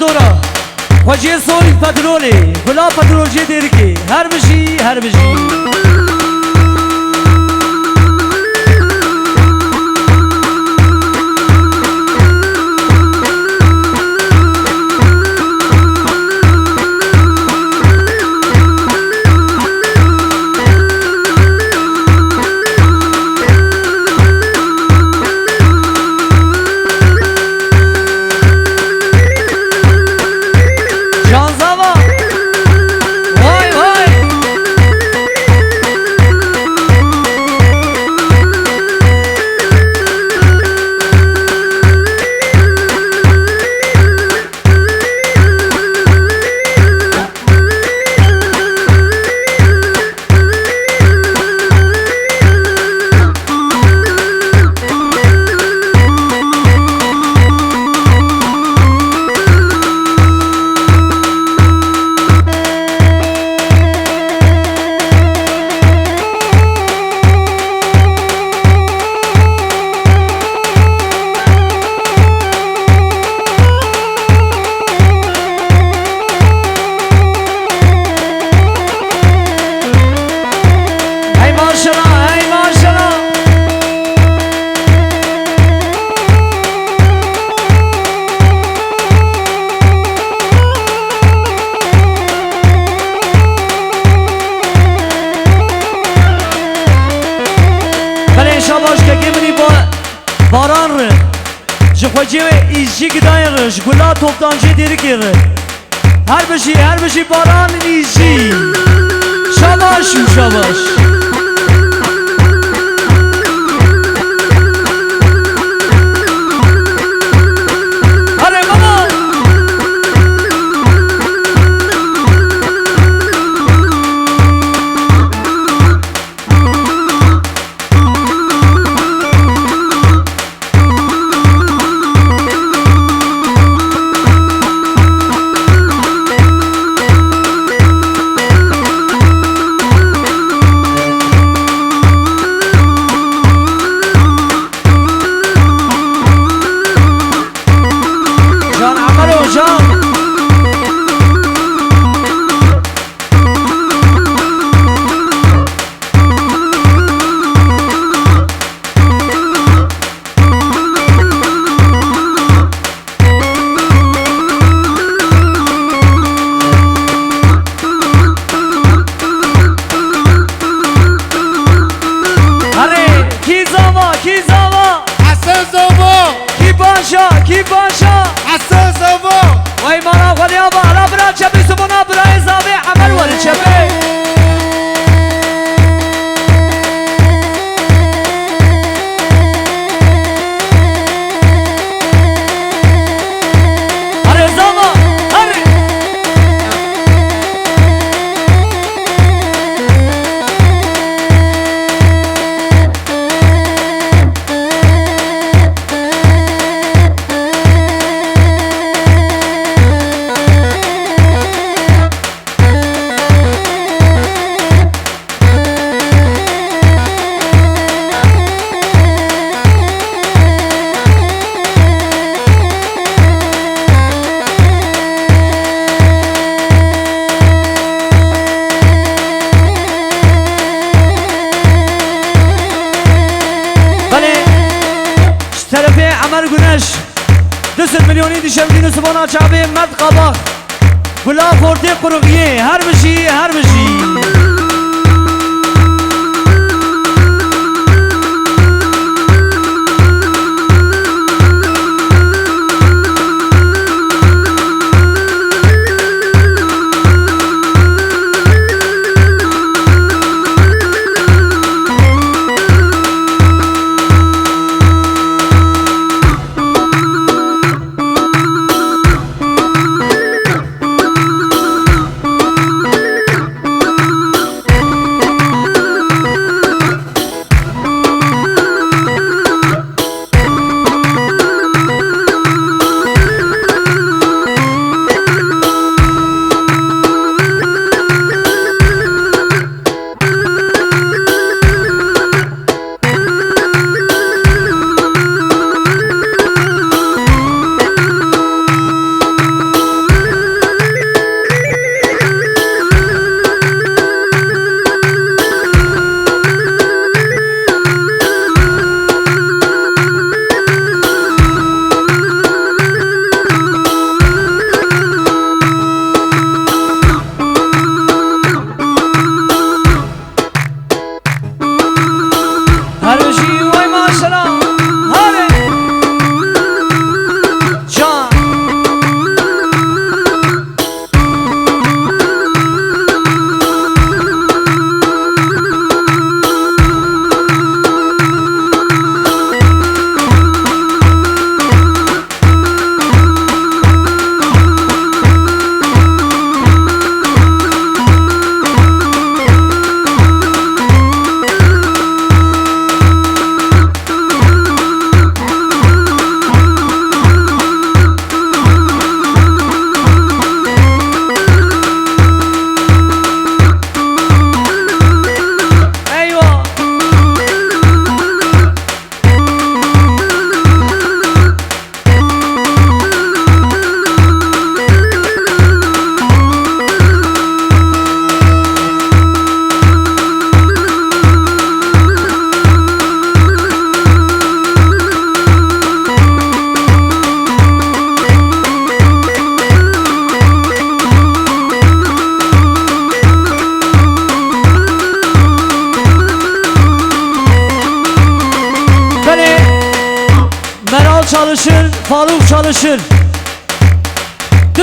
دورا وجه سوی پترولی گلا پترول جه دیرکی هر بشی هر بشی باران ره جخوجی ایجی گدایرش گلا توپتانجی دیرکی ره هر بشی باران ایجی شاباش و شاباش کی باشا حسن زبا وای مانا خودیا با علا برا چپی سبونا برای زاوی عمل ولی چپی هره زاما هره عمر گونش 200 میلیونی دیشب سبانا چابه مرد قباخ گلا فورتی قرقیه هر بشی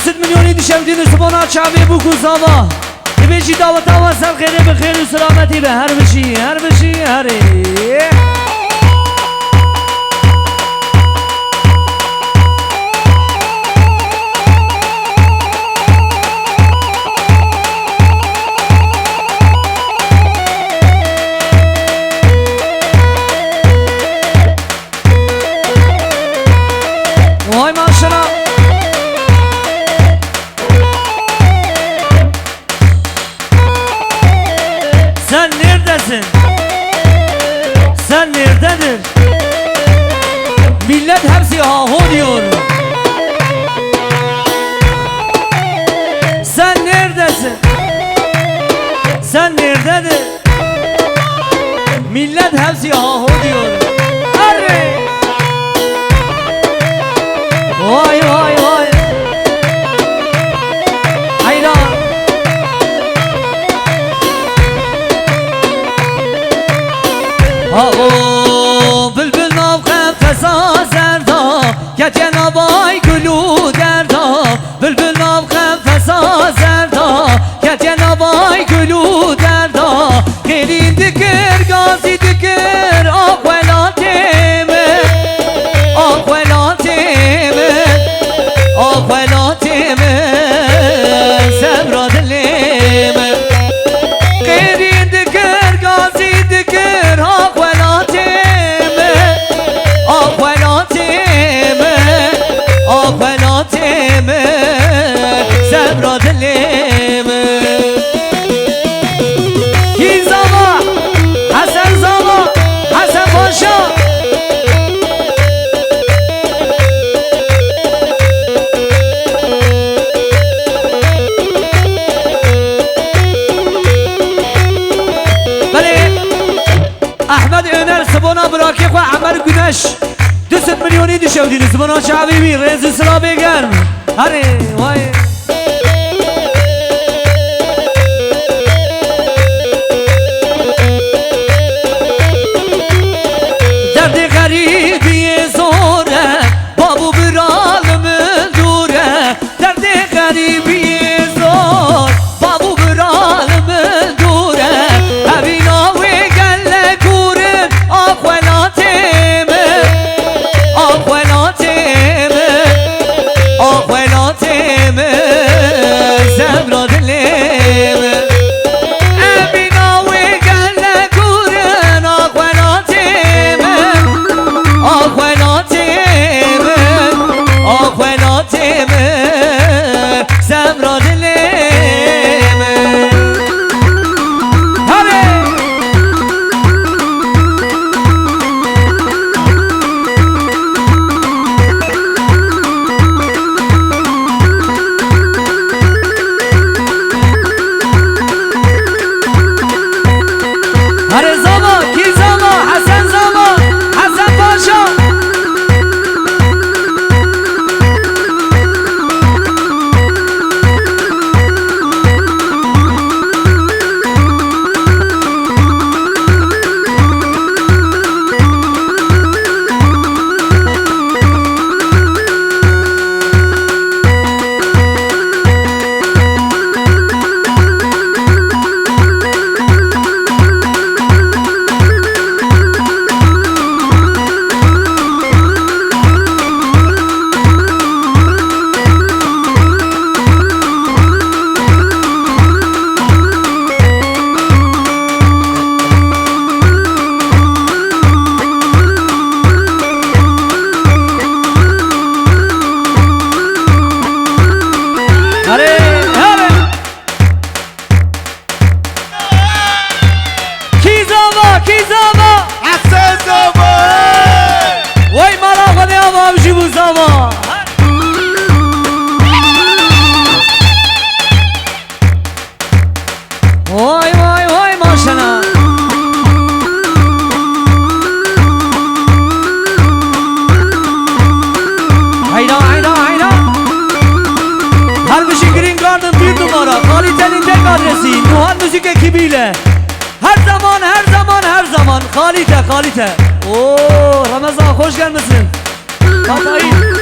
200 میلیونی دیشب دین سبانا چاوی بکو زاوا بیچی دعوت آوا سر خیره به خیر و سلامتی به هر بشی هر بشی هره وای ماشاءالله sen neredesin? Sen nerededir? Millet hepsi haho diyor. Sen neredesin? Sen nerededir? Millet hepsi haho diyor. Arre! Vay vay vay. Hayda. آو بلبل ناو قفصا زردا گه نوای گلو دردا بلبل ناو قفصا زردا گه نوای گلو دردا خیلی دکر گازی دکر آقوالاتیمه آقوالاتیمه آقوالاتیمه سبرا دلیمه خیلی دکر گازی دکر آقوالاتیمه سبرا دلیمه کی زاما حسن زاما حسن پاشا بله احمد önər سبانا براکی خواه عمر گونش 200 میلیونی دیشودین سبانا شعبی رئیس سلا بگن هره وای درد غریبی زوره بابو برالمın دوره درد غریبی زور بابو برالمın دوره هبینا و گله گورن آقوالاتیمه آقوالاتیمه آقوالاتیمه زبرا دلیمه هبینا و گله گورن آقوالاتیمه آقوالاتیمه آقوالاتیمه زبرا دلیمه هره هره زاما کی زاما حسن زاما حسن پاشا وای وای وای ماشاءالله hayda hayda hayda her bir şey Green Garden bir numara kalitenin tek adresi Nuhan Müzik ekibiyle her zaman her zaman her zaman kalite kalite. Oo Ramazan hoş gelmesin Hatay'ı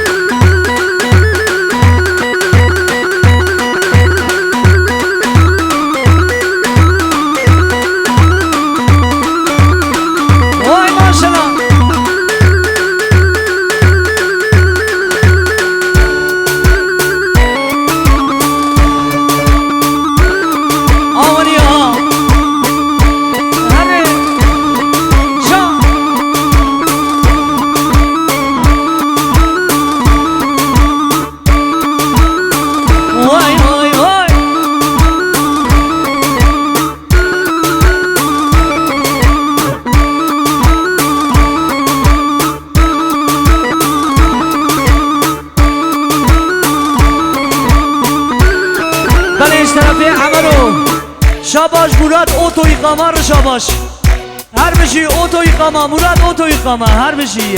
بله ایش طرفی عملو شاباش مراد اوتو اقامه شاباش هر بشی اوتو اقامه مراد اوتو اقامه هر بشی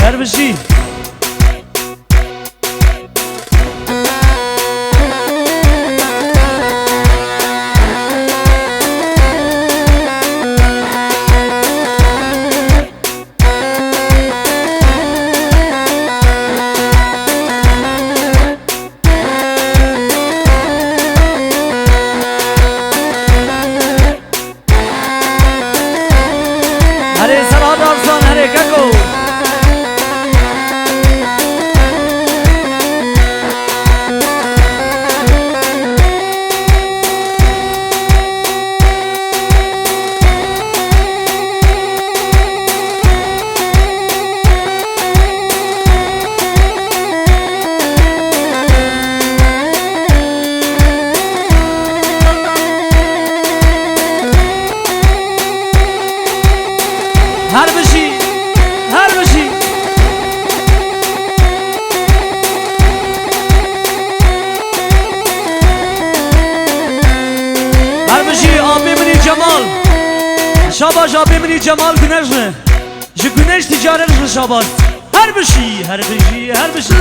شاباش آبی منی جمال گنج نه جی گنج تجارت نه شاباش هر بشی هر بشی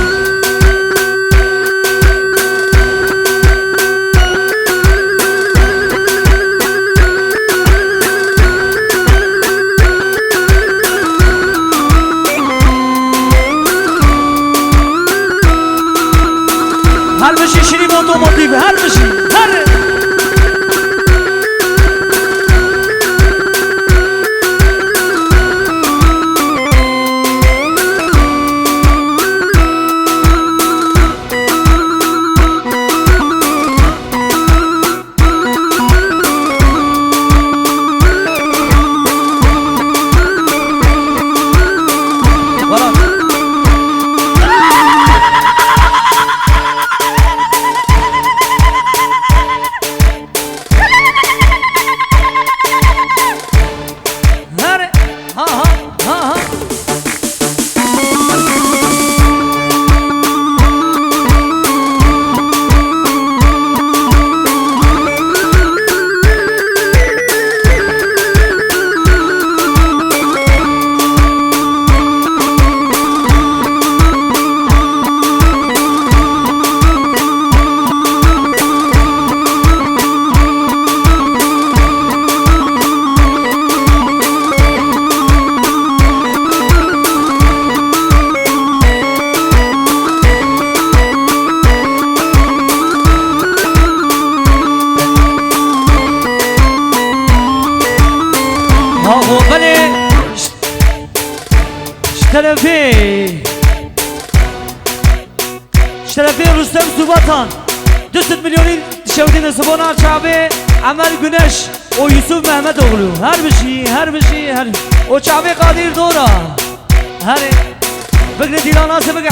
شریف اوتوموتیو هر بشی شرفی رستم سوباتان 200 میلیونی شودین سبونا چابه عمل گنش و یوسف محمد اغلو هر بشی او چابه قادر دورا هر بگره دیلانا سه بگره